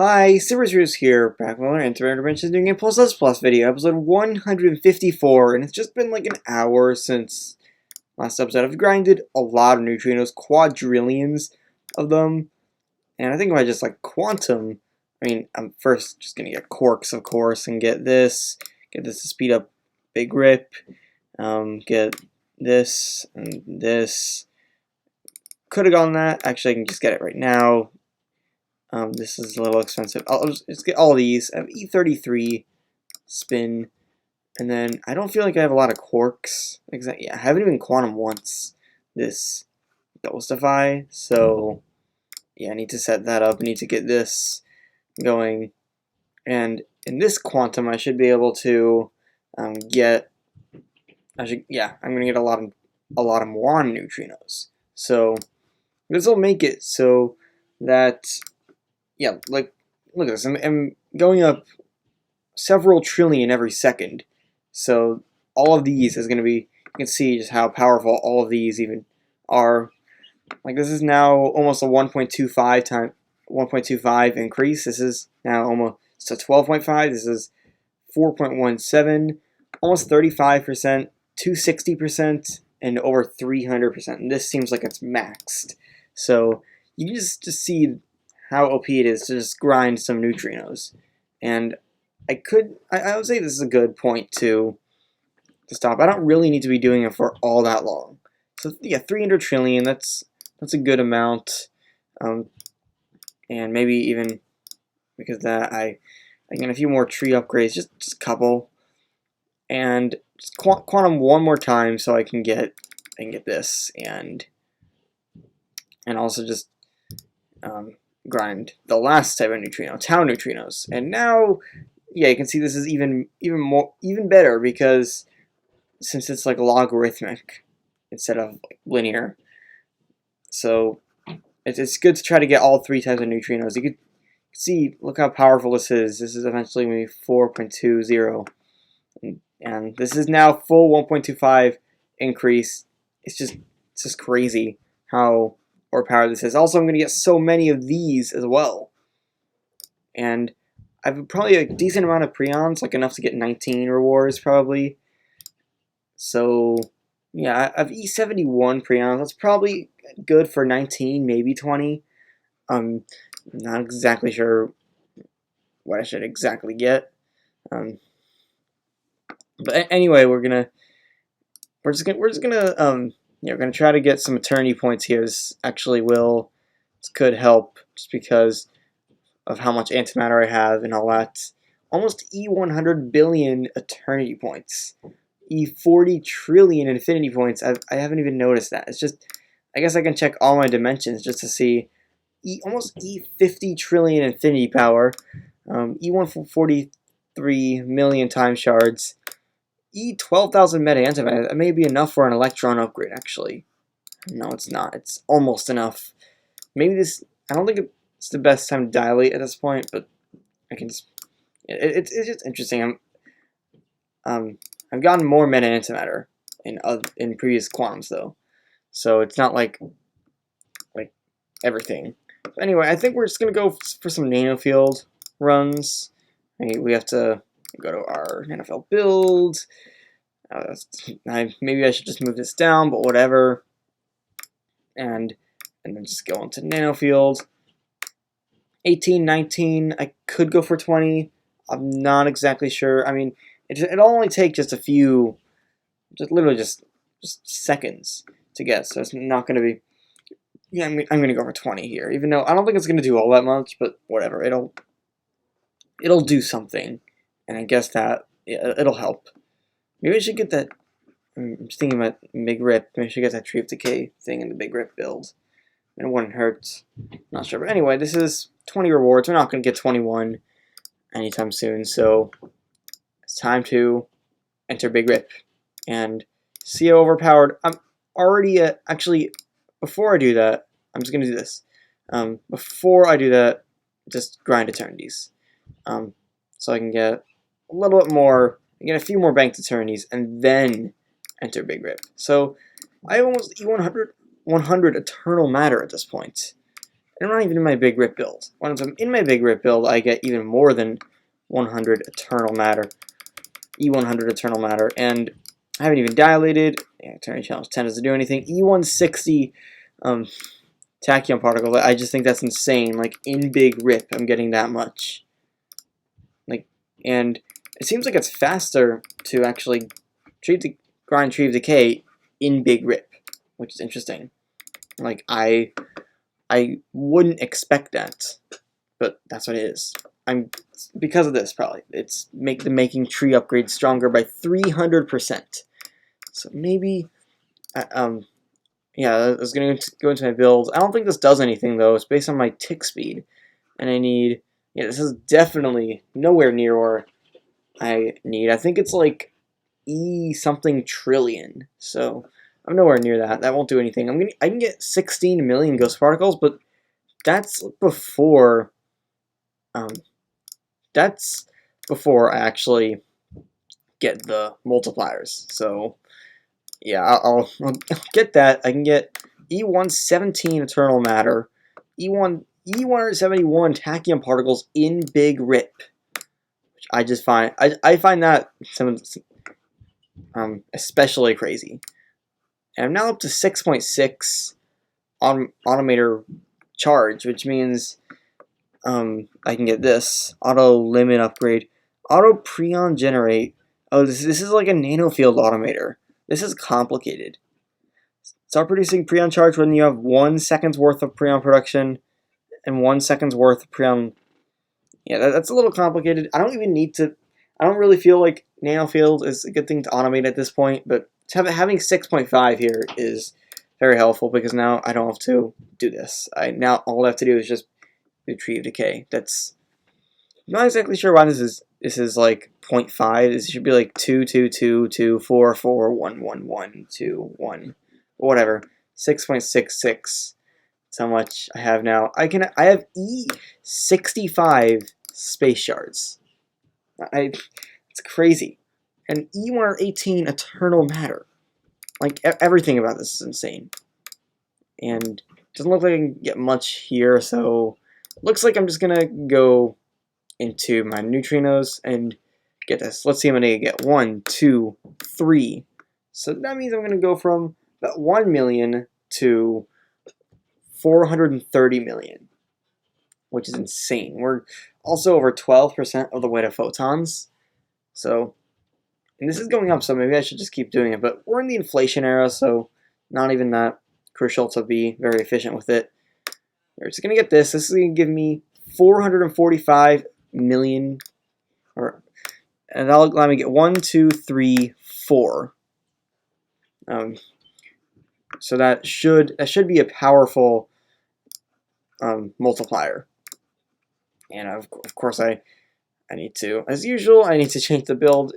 Hi, Silver's here, back with another intervention doing a plus video, episode 154, and it's just been like an hour since last episode. I've grinded a lot of neutrinos, quadrillions of them, and I think if I just like quantum, I'm first just gonna get quarks, of course, and get this to speed up Big Rip, get this, and this. Could have gone that, actually I can just get it right now. This is a little expensive. I'll just get all these. I have E33 spin, and then I don't feel like I have a lot of quarks. Yeah, I haven't even quantum once this Ghostify, so yeah, I need to set that up. I need to get this going, and in this quantum, I should be able to get. I'm gonna get a lot of more neutrinos. So this will make it so that. Yeah, like, look at this. I'm going up several trillion every second. So all of these is going to be, you can see just how powerful all of these even are. Like, this is now almost a 1.25 increase. This is now almost a 12.5. This is 4.17, almost 35%, 260%, and over 300%. And this seems like it's maxed. So you can just see how OP it is to just grind some neutrinos. And I would say this is a good point to stop. I don't really need to be doing it for all that long. So yeah, 300 trillion, that's a good amount. And maybe even because of that, I get a few more tree upgrades, just a couple. And just quantum one more time so I can get this, and also just grind the last type of neutrino, tau neutrinos. And now, yeah, you can see this is even better, because since it's like logarithmic instead of like linear, so it's good to try to get all three types of neutrinos. You could see, look how powerful this is. This is eventually going to be 4.20, and this is now full 1.25 increase. It's just crazy how overpowered this is. Also, I'm going to get so many of these as well. And I have probably a decent amount of preons, like enough to get 19 rewards probably. So yeah, I have E71 preons. That's probably good for 19, maybe 20. I'm not exactly sure what I should exactly get. But anyway, we're just gonna try to get some eternity points here. This could help, just because of how much antimatter I have and all that. Almost E100 billion eternity points. E40 trillion infinity points. I haven't even noticed that. It's just, I guess I can check all my dimensions just to see. Almost E50 trillion infinity power. E143 million time shards. E12,000 meta antimatter. That may be enough for an electron upgrade, actually. No, it's not. It's almost enough. Maybe this, I don't think it's the best time to dilate at this point, but I can just, it's just interesting. I've gotten more meta antimatter in previous quantums, though, so it's not like everything. But anyway, I think we're just gonna go for some nanofield runs. We have to go to our nanofield build. Maybe I should just move this down, but whatever. And then just go into nanofield. 18, 19. I could go for 20. I'm not exactly sure. I mean, it'll only take just a few, literally just seconds to get. So it's not going to be. Yeah, I'm going to go for 20 here, even though I don't think it's going to do all that much. But whatever, it'll do something, and I guess that it'll help. Maybe I should get that. I'm just thinking about Big Rip. Maybe I should get that Tree of Decay thing in the Big Rip build. And it wouldn't hurt. Not sure. But anyway, this is 20 rewards. We're not going to get 21 anytime soon. So it's time to enter Big Rip and see how overpowered. I'm already at, actually, before I do that, I'm just going to do this. Before I do that, just grind eternities. So I can get a little bit more, get a few more banked eternities, and then enter Big Rip. So I have almost E100 eternal matter at this point. And I'm not even in my big rip build. Once I'm in my big rip build, I get even more than 100 eternal matter, E100 eternal matter, and I haven't even dilated. Yeah, Eternity Challenge 10 doesn't do anything. E160 tachyon particle. I just think that's insane. Like in big rip, I'm getting that much. Like, and it seems like it's faster to actually grind Tree of Decay in big rip, which is interesting. Like I wouldn't expect that, but that's what it is. Because of this probably. It's making tree upgrades stronger by 300%. So maybe, yeah, I was gonna go into my build. I don't think this does anything though. It's based on my tick speed, and I need. Yeah, this is definitely nowhere near where I need. I think it's like E something trillion. So I'm nowhere near that. That won't do anything. I can get 16 million ghost particles, but that's before I actually get the multipliers. So yeah, I'll get that. I can get E117 eternal matter, E171 tachyon particles in big rip, which I just find I find that especially crazy. And I'm now up to 6.6 automator charge, which means I can get this auto limit upgrade, auto preon generate. Oh, this is like a nano field automator. This is complicated. Start producing preon charge when you have 1 second's worth of preon production and 1 second's worth of preon. Yeah, that's a little complicated. I don't even need to. I don't really feel like nano field is a good thing to automate at this point, but having 6.5 here is very helpful because now I don't have to do this. Now all I have to do is just do Tree of Decay. That's I'm not exactly sure why this is like 0.5. This should be like 2, 2, 2, 2, 4, 4, 1, 1, 1, 2, 1, whatever. 6.66. That's how much I have now. I have E65 space shards. It's crazy. And E118 eternal matter. Like everything about this is insane. And it doesn't look like I can get much here, so looks like I'm just gonna go into my neutrinos and get this. Let's see how many I get. 1, 2, 3. So that means I'm gonna go from about 1 million to 430 million, which is insane. We're also over 12% of the way to photons. So, and this is going up, so maybe I should just keep doing it. But we're in the inflation era, so not even that crucial to be very efficient with it. We're just gonna get this. This is gonna give me 445 million, and that'll allow me to get 1, 2, 3, 4. So that should be a powerful multiplier. And of course I need to, as usual, I need to change the build.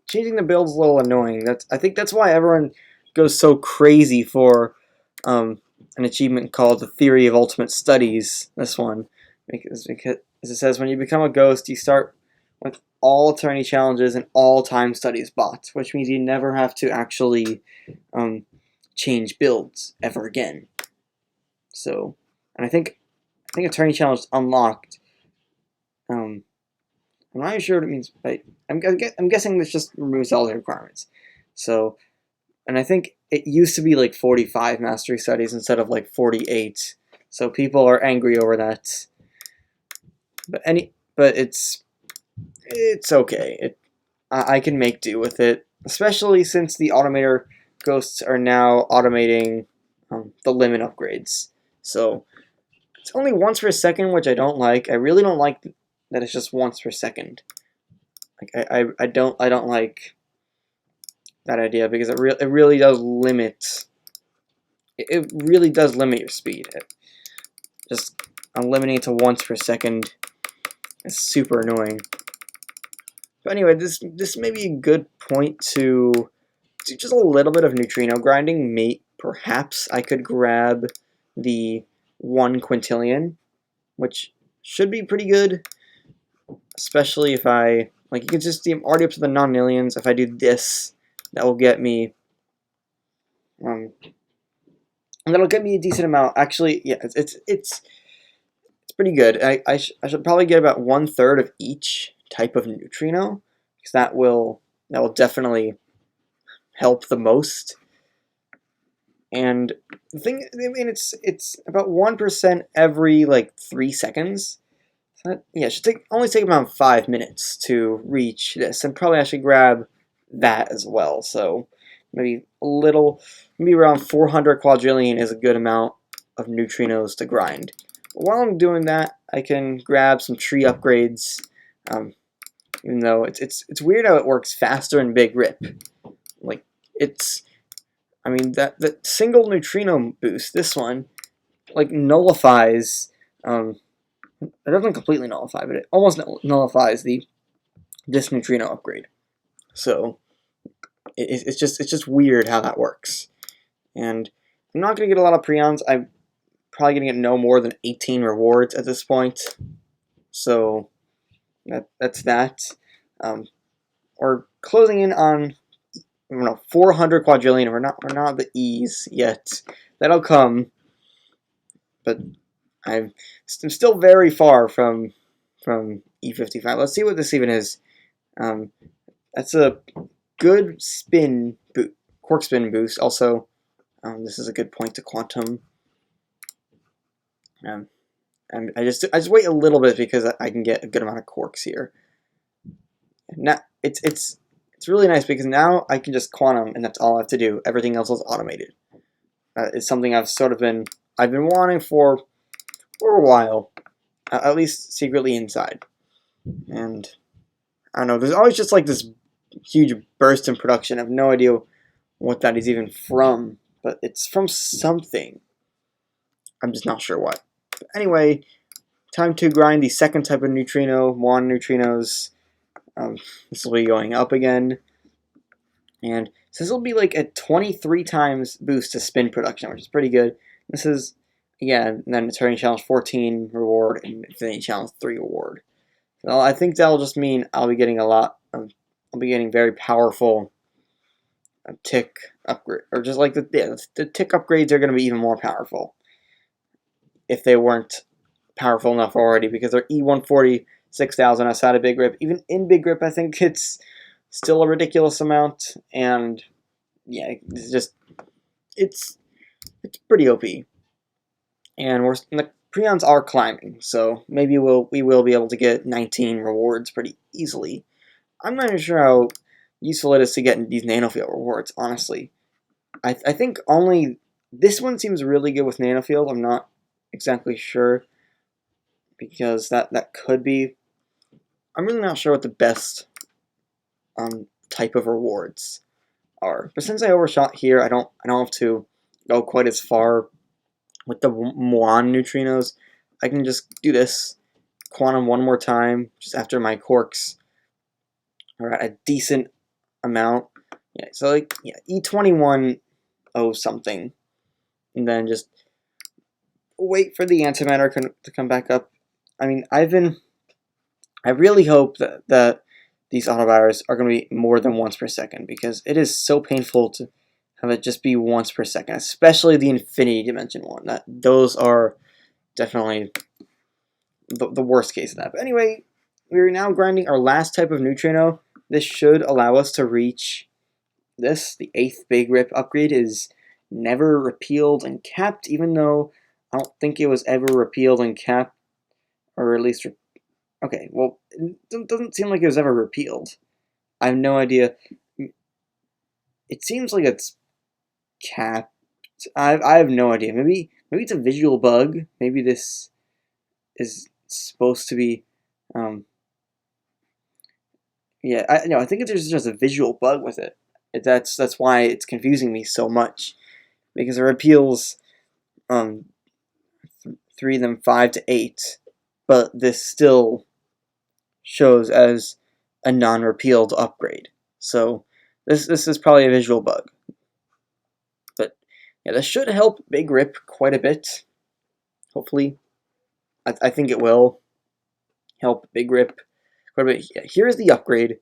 Changing the build is a little annoying. I think that's why everyone goes so crazy for an achievement called the Theory of Ultimate Studies. This one, because as it says, when you become a ghost, you start with all eternity challenges and all time studies bought, which means you never have to actually change builds ever again. So, and I think eternity challenge is unlocked. I'm not even sure what it means, but I'm guessing this just removes all the requirements. So, and I think it used to be like 45 mastery studies instead of like 48. So people are angry over that. But it's okay. I can make do with it, especially since the automator ghosts are now automating the limit upgrades. So it's only once per second, which I don't like. I really don't like that it's just once per second. Like I don't like that idea because it really does limit. It really does limit your speed. Just limiting it to once per second is super annoying. But anyway, this may be a good point to do just a little bit of neutrino grinding. Perhaps I could grab the 1 quintillion, which should be pretty good, especially if I, like, you can just see I'm already up to the non-nillions. If I do this, that will get me, and that'll get me a decent amount. Actually, yeah, it's pretty good. I should probably get about 1/3 of each type of neutrino, because that will definitely help the most. And the thing, I mean, it's about 1% every like 3 seconds. So that, yeah, it should only take about 5 minutes to reach this, and probably I should grab that as well. So maybe around 400 quadrillion is a good amount of neutrinos to grind. While I'm doing that, I can grab some tree upgrades. Even though it's weird how it works faster in Big Rip. Like I mean that single neutrino boost, this one, like nullifies. It doesn't completely nullify, but it almost nullifies this neutrino upgrade. So it's just weird how that works. And I'm not gonna get a lot of preons. I'm probably gonna get no more than 18 rewards at this point. So that's that. We're closing in on 400 quadrillion. We're not the E's yet. That'll come, but I'm still very far from E55. Let's see what this even is. That's a good quark spin boost. Also, this is a good point to quantum. And I just wait a little bit because I can get a good amount of quarks here. Now it's really nice because now I can just quantum, and that's all I have to do. Everything else is automated. It's something I've been wanting for a while, at least secretly inside. And I don't know. There's always just like this huge burst in production. I have no idea what that is even from, but it's from something. I'm just not sure what. But anyway, time to grind the second type of neutrino, muon neutrinos. This will be going up again. And so this will be like a 23 times boost to spin production, which is pretty good. This is, yeah, and then Eternity Challenge 14 reward and Infinity Challenge 3 reward. So I think that'll just mean I'll be getting I'll be getting very powerful tick upgrade, or just like the tick upgrades are going to be even more powerful if they weren't powerful enough already, because they're E140 6,000 outside of Big Rip. Even in Big Rip, I think it's still a ridiculous amount, and yeah, it's pretty OP. And the preons are climbing, so maybe we will be able to get 19 rewards pretty easily. I'm not even sure how useful it is to get these nanofield rewards, honestly. I think only this one seems really good with nanofield. I'm not exactly sure, because that could be. I'm really not sure what the best type of rewards are. But since I overshot here, I don't have to go quite as far with the muon neutrinos. I can just do this quantum one more time just after my quarks are at a decent amount. Yeah, so like E21 something, and then just wait for the antimatter to come back up. I mean, I really hope that these autovirus are going to be more than once per second, because it is so painful to have it just be once per second, especially the infinity dimension one. Those are definitely the worst case of that. But anyway, we're now grinding our last type of neutrino. This should allow us to reach this. The 8th Big Rip upgrade is never repealed and capped, even though I don't think it was ever repealed and capped, or at least okay, well, it doesn't seem like it was ever repealed. I have no idea. It seems like it's capped. I have no idea. Maybe it's a visual bug. Maybe this is supposed to be. Yeah, I think there's just a visual bug with it. That's why it's confusing me so much, because it repeals 3, then 5 to 8, but this still shows as a non-repealed upgrade. So this is probably a visual bug. But yeah, this should help Big Rip quite a bit. Hopefully. I think it will help Big Rip quite a bit. Yeah, here's the upgrade.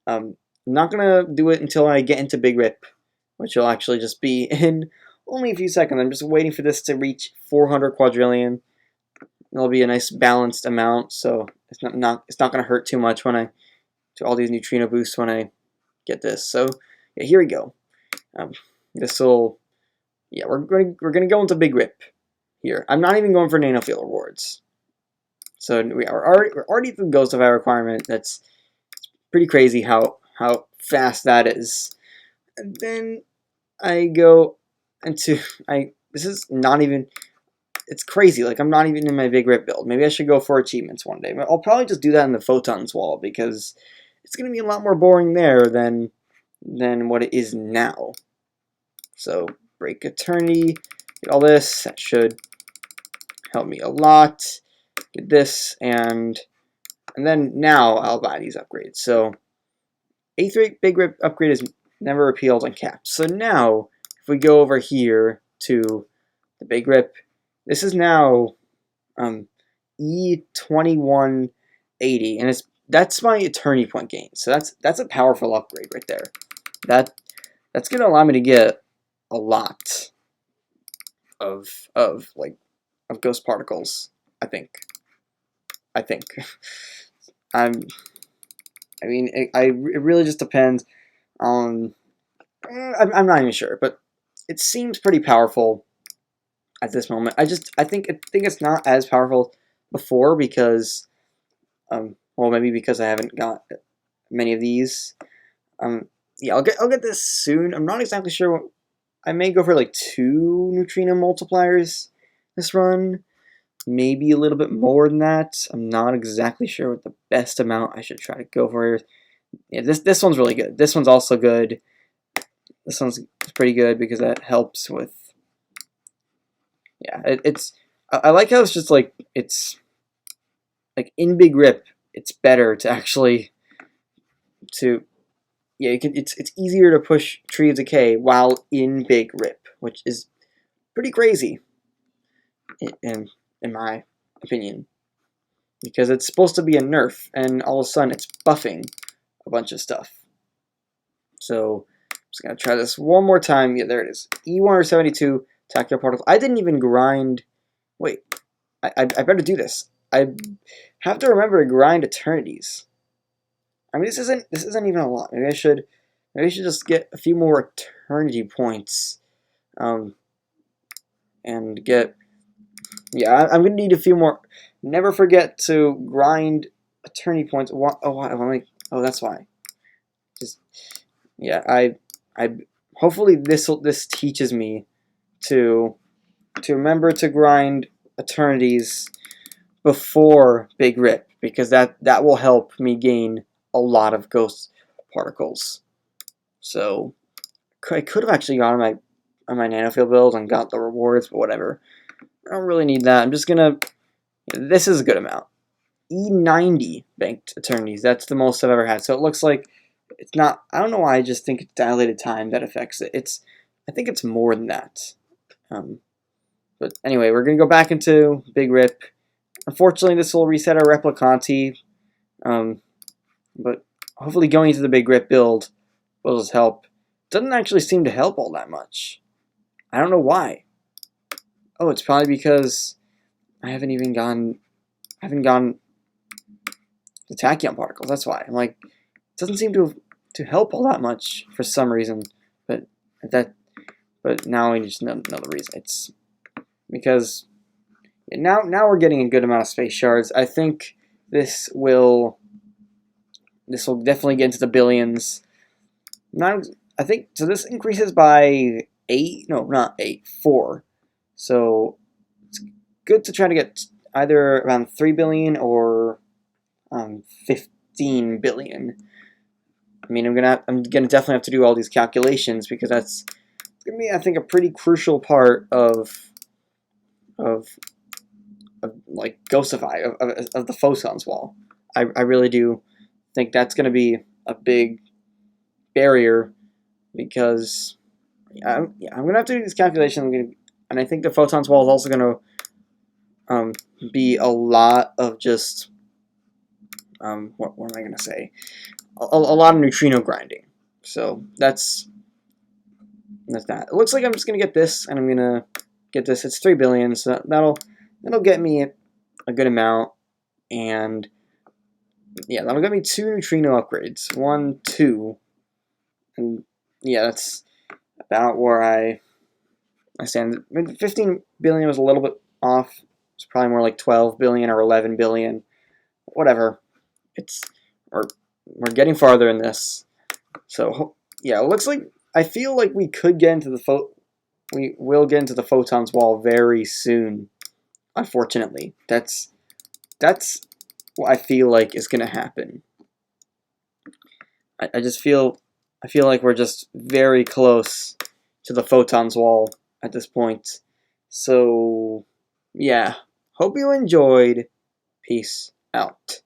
I'm not going to do it until I get into Big Rip, which will actually just be in only a few seconds. I'm just waiting for this to reach 400 quadrillion. it'll be a nice balanced amount, so it's not going to hurt too much when I do all these neutrino boosts when I get this. So yeah, here we go. This will, yeah, we're gonna go into Big Rip here. I'm not even going for nano field rewards. So we're already through Ghostify requirement. That's pretty crazy how fast that is. And then I go into this is not even, it's crazy. Like, I'm not even in my Big Rip build. Maybe I should go for achievements one day. But I'll probably just do that in the photons wall because it's gonna be a lot more boring there than what it is now. So break eternity, get all this. That should help me a lot. Get this, and then now I'll buy these upgrades. So 8th Big Rip upgrade is never appealed on caps. So now if we go over here to the Big Rip, this is now E2180, and that's my eternity point gain. So that's a powerful upgrade right there. That's gonna allow me to get a lot of ghost particles. I think. I mean, it really just depends on. I'm not even sure, but it seems pretty powerful at this moment. I think it's not as powerful before because, well, maybe because I haven't got many of these. Yeah, I'll get this soon. I'm not exactly sure what. I may go for like 2 neutrino multipliers this run. Maybe a little bit more than that. I'm not exactly sure what the best amount I should try to go for. Yeah, this one's really good. This one's also good. This one's pretty good because that helps with. Yeah, I like how it's just like it's like in Big Rip. It's better to actually yeah, it's easier to push Tree of Decay while in Big Rip, which is pretty crazy in my opinion, because it's supposed to be a nerf, and all of a sudden it's buffing a bunch of stuff. So I'm just gonna try this one more time. Yeah, there it is. E172 tactile particle. I didn't even grind. Wait, I better do this. I have to remember to grind eternities. I mean, this isn't even a lot. Maybe I should just get a few more eternity points, and get. Yeah, I'm gonna need a few more. Never forget to grind eternity points. Oh, that's why. Just yeah, I hopefully this teaches me to remember to grind eternities before Big Rip, because that will help me gain a lot of ghost particles. So I could have actually gone on my nanofield build and got the rewards, but whatever. I don't really need that. I'm just gonna. This is a good amount. E90 banked eternities. That's the most I've ever had. So it looks like it's not. I don't know why. I just think it's dilated time that affects it. I think it's more than that. But anyway, we're gonna go back into Big Rip. Unfortunately, this will reset our Replicanti. But hopefully going into the Big Rip build will just help. Doesn't actually seem to help all that much. I don't know why. Oh, it's probably because I haven't gone the tachyon particles. That's why. I'm like, it doesn't seem to help all that much for some reason. But now I just know the reason. It's because now we're getting a good amount of space shards. I think this will definitely get into the billions. I think so. This increases by 8. No, not 8. 4. So it's good to try to get either around 3 billion or 15 billion. I mean, I'm gonna definitely have to do all these calculations because it's gonna be, I think, a pretty crucial part of like Ghostify of the photons wall. I really do think that's gonna be a big barrier because I'm gonna have to do these calculations. And I think the photons wall is also gonna be a lot of just what am I gonna say? A lot of neutrino grinding. So that's that. It looks like I'm just gonna get this, and I'm gonna get this. It's 3 billion, so that'll get me a good amount, and yeah, that'll give me 2 neutrino upgrades. 1, 2, and yeah, that's about where I stand. 15 billion was a little bit off. It's probably more like 12 billion or 11 billion. Whatever. We're getting farther in this. So yeah, it looks like I feel like we could get into we will get into the photons wall very soon. Unfortunately, that's what I feel like is gonna happen. I feel like we're just very close to the photons wall at this point. So yeah, hope you enjoyed. Peace out.